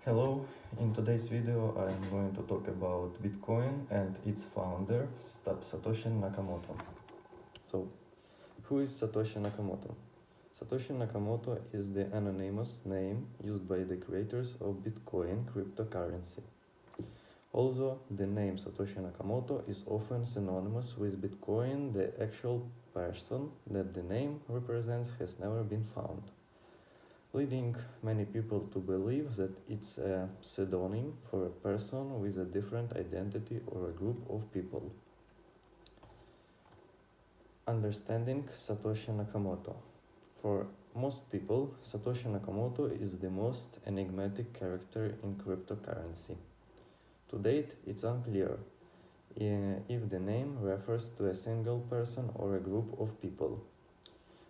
Hello, in today's video I'm going to talk about Bitcoin and its founder, Satoshi Nakamoto. So, who is Satoshi Nakamoto? Satoshi Nakamoto is the anonymous name used by the creators of Bitcoin cryptocurrency. Although the name Satoshi Nakamoto is often synonymous with Bitcoin, the actual person that the name represents has never been found, leading many people to believe that it's a pseudonym for a person with a different identity or a group of people. Understanding Satoshi Nakamoto. For most people, Satoshi Nakamoto is the most enigmatic character in cryptocurrency. To date, it's unclear if the name refers to a single person or a group of people.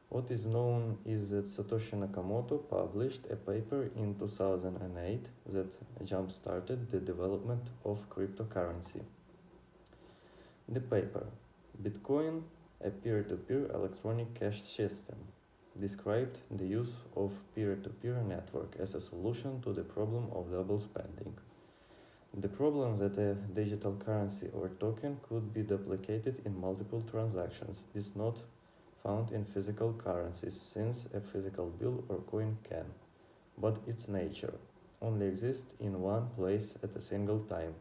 What is known is that Satoshi Nakamoto published a paper in 2008 that jump-started the development of cryptocurrency. The paper, Bitcoin, a peer-to-peer electronic cash system, described the use of peer-to-peer network as a solution to the problem of double spending. The problem that a digital currency or token could be duplicated in multiple transactions is not found in physical currencies, since a physical bill or coin can, but its nature, only exists in one place at a single time.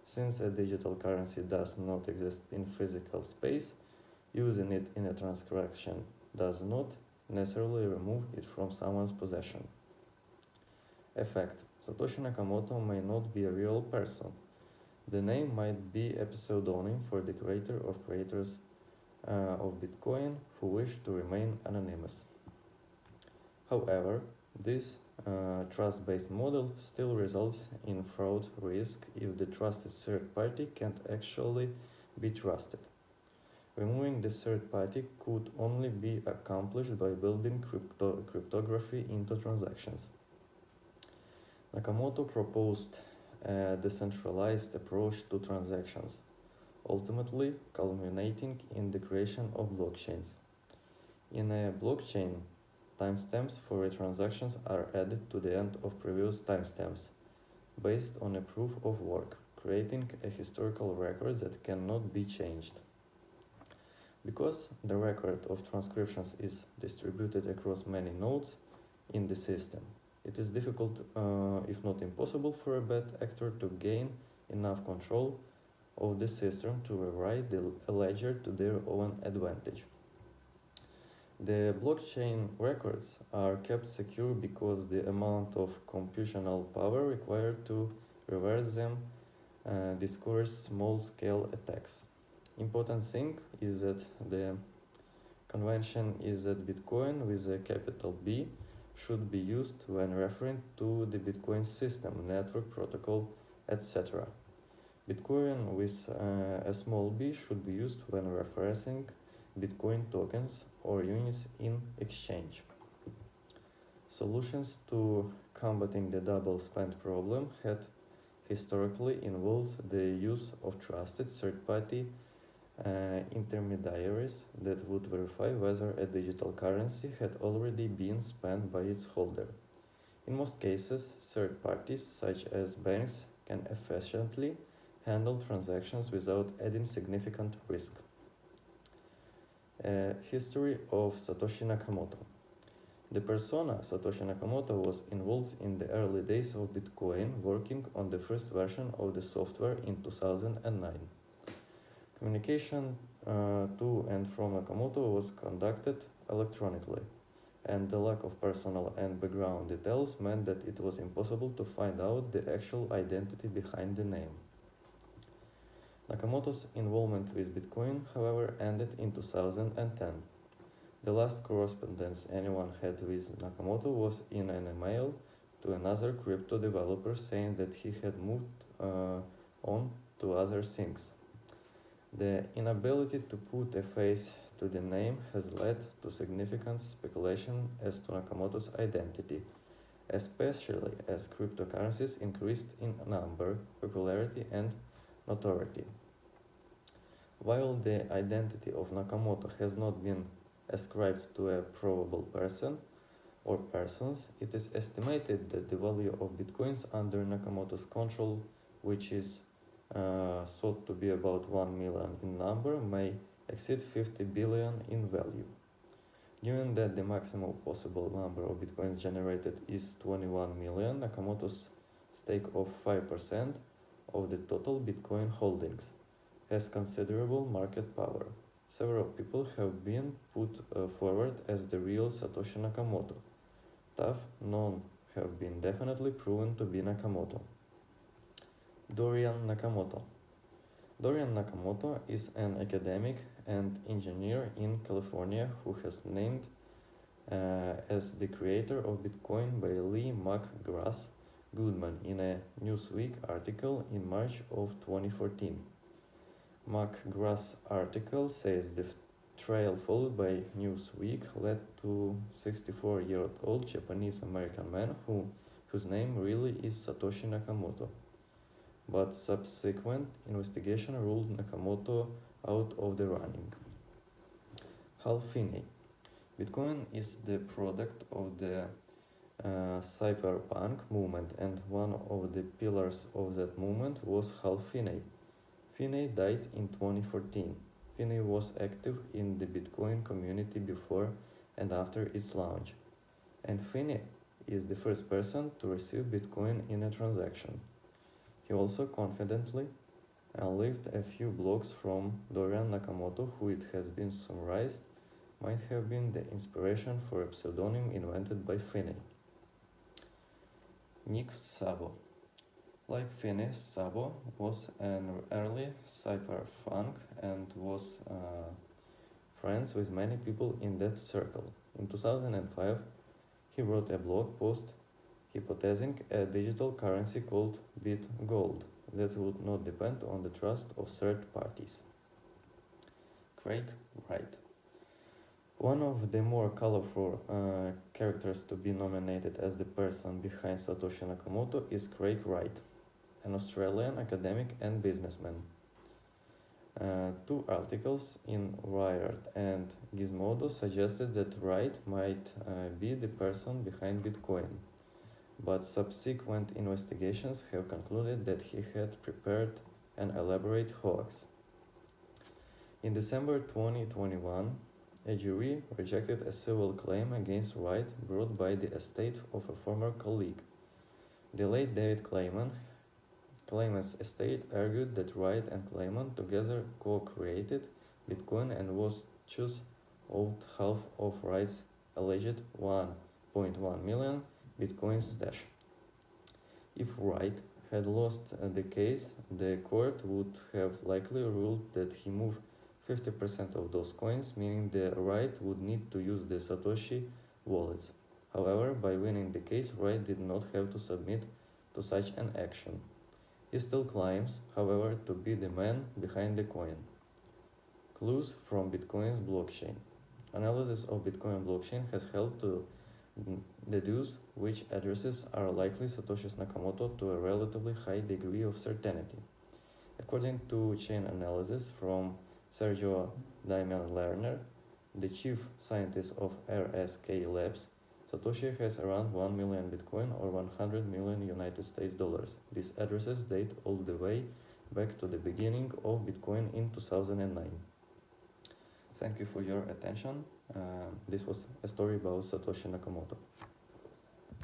Since a digital currency does not exist in physical space, using it in a transaction does not necessarily remove it from someone's possession. Effect: Satoshi Nakamoto may not be a real person. The name might be a pseudonym for the creator of creators of Bitcoin who wish to remain anonymous. However, this trust-based model still results in fraud risk if the trusted third party can't actually be trusted. Removing the third party could only be accomplished by building cryptography into transactions. Nakamoto proposed a decentralized approach to transactions, ultimately culminating in the creation of blockchains. In a blockchain, timestamps for transactions are added to the end of previous timestamps, based on a proof of work, creating a historical record that cannot be changed. Because the record of transcriptions is distributed across many nodes in the system, it is difficult, if not impossible, for a bad actor to gain enough control of the system to rewrite the ledger to their own advantage. The blockchain records are kept secure because the amount of computational power required to reverse them discourages small-scale attacks. Important thing is that the convention is that Bitcoin with a capital B should be used when referring to the Bitcoin system, network, protocol, etc. Bitcoin with a small b should be used when referencing Bitcoin tokens or units in exchange. Solutions to combating the double spend problem had historically involved the use of trusted third-party intermediaries that would verify whether a digital currency had already been spent by its holder. In most cases, third parties such as banks can efficiently handle transactions without adding significant risk. History of Satoshi Nakamoto. The persona Satoshi Nakamoto was involved in the early days of Bitcoin, working on the first version of the software in 2009. Communication to and from Nakamoto was conducted electronically, and the lack of personal and background details meant that it was impossible to find out the actual identity behind the name. Nakamoto's involvement with Bitcoin, however, ended in 2010. The last correspondence anyone had with Nakamoto was in an email to another crypto developer saying that he had moved on to other things. The inability to put a face to the name has led to significant speculation as to Nakamoto's identity, especially as cryptocurrencies increased in number, popularity, and notoriety. While the identity of Nakamoto has not been ascribed to a probable person, or persons, it is estimated that the value of bitcoins under Nakamoto's control, which is thought to be about 1 million in number, may exceed 50 billion in value. Given that the maximum possible number of bitcoins generated is 21 million, Nakamoto's stake of 5% of the total bitcoin holdings has considerable market power. Several people have been put forward as the real Satoshi Nakamoto. Tough, none have been definitely proven to be Nakamoto. Dorian Nakamoto. Dorian Nakamoto is an academic and engineer in California who has named as the creator of Bitcoin by Lee McGrath Goodman in a Newsweek article in March of 2014. McGrath's article says the trail followed by Newsweek led to 64-year-old Japanese-American man whose name really is Satoshi Nakamoto. But subsequent investigation ruled Nakamoto out of the running. Hal Finney. Bitcoin is the product of the cypherpunk movement, and one of the pillars of that movement was Hal Finney. Finney died in 2014. Finney was active in the Bitcoin community before and after its launch, and Finney is the first person to receive Bitcoin in a transaction. He also confidently lived a few blocks from Dorian Nakamoto, who it has been summarized might have been the inspiration for a pseudonym invented by Finney. Nick Szabo. Like Finney, Szabo was an early cypherpunk and was friends with many people in that circle. In 2005, he wrote a blog post hypothesizing a digital currency called BitGold that would not depend on the trust of third parties. Craig Wright. One of the more colorful characters to be nominated as the person behind Satoshi Nakamoto is Craig Wright, an Australian academic and businessman. Two articles in Wired and Gizmodo suggested that Wright might be the person behind Bitcoin, but subsequent investigations have concluded that he had prepared an elaborate hoax. In December 2021, a jury rejected a civil claim against Wright brought by the estate of a former colleague. The late David Claimant's estate argued that Wright and Claimant together co-created Bitcoin and was thus owed half of Wright's alleged 1.1 million Bitcoin stash. If Wright had lost the case, the court would have likely ruled that he moved 50% of those coins, meaning the Wright would need to use the Satoshi wallets. However, by winning the case, Wright did not have to submit to such an action. He still claims, however, to be the man behind the coin. Clues from Bitcoin's blockchain. Analysis of Bitcoin blockchain has helped to deduce which addresses are likely Satoshi Nakamoto to a relatively high degree of certainty. According to chain analysis from Sergio Diamond Lerner, the chief scientist of RSK Labs, Satoshi has around 1 million Bitcoin or 100 million United States dollars. These addresses date all the way back to the beginning of Bitcoin in 2009. Thank you for your attention. This was a story about Satoshi Nakamoto.